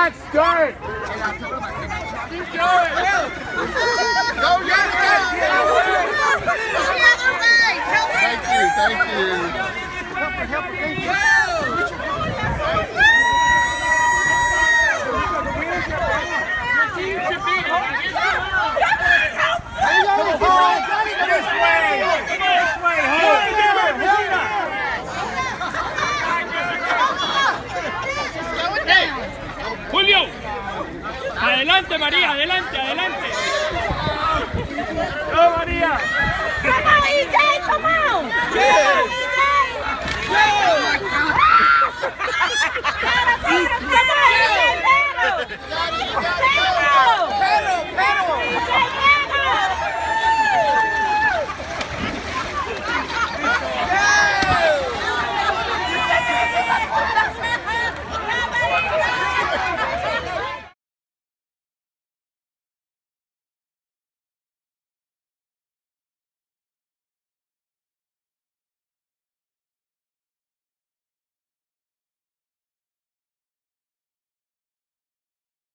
Max, start! Keep going! Go, yes, yes! Thank you, thank you. Julio, adelante María, adelante, adelante. ¡No, María!